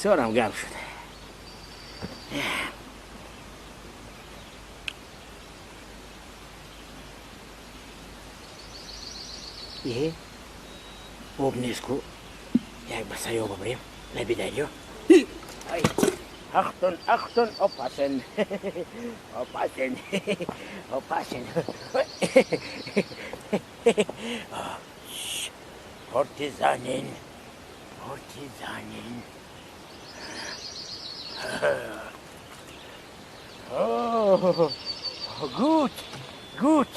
سرم گرم شده. یه خوب نیست کو یک بسه یا ببریم لبی دریا. اختن اپاسن اپاسن اپاسن پارتیزانین پارتیزانین. Gut, gut,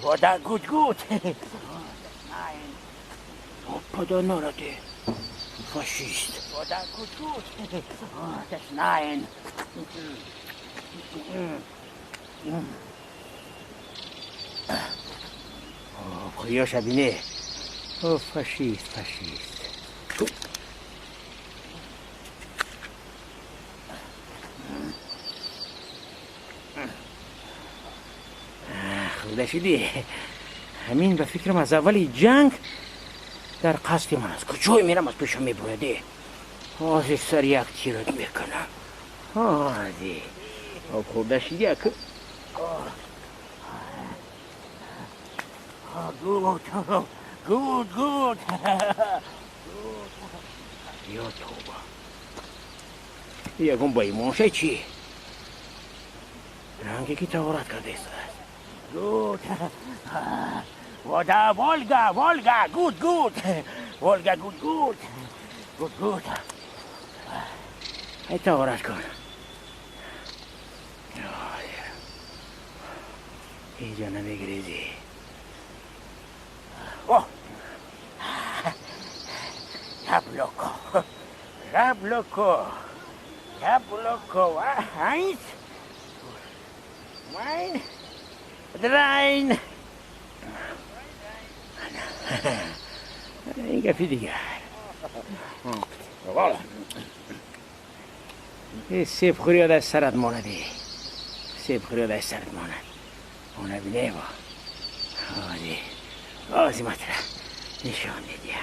voda gut, gut. Nein. Oppa narade. Faschist. Voda gut, gut. Das nein. خدا شبینه. فاشیست فاشیست. خدا شدی همین به فکرم از اولی جنگ در قصد من است. کجای میرم از پیشم میبویده آزی سر یک تیرت میکنم. آزی خدا شدی یک گود گود یا توبه یکم با ایمانشه چی رنگی که تورات کرده است. Gut. Oder Wolga, Wolga, gut, gut. Wolga, gut, gut. Gut, gut. Eta horas con. Ella no me grede. Oh. Rab loco. Rab loco. Rab loco. Eins. Mein. Rein. این گفی دیگر. سیب خوری ها در سرت مانده. سیب خوری ها در سرت مانده. اونه بینه با. آزی مطرح نشان دیدیم.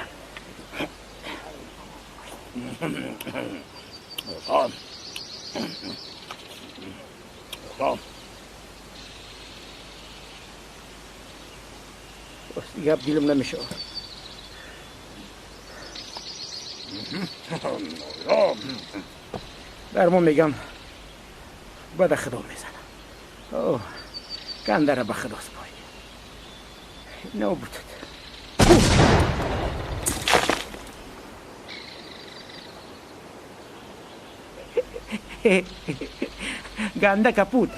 دیگه دیلم نمیشه. برمو میگم بعد خدا میزنم. گنده را به خدا سپاری. نو بودد. گنده کپوت.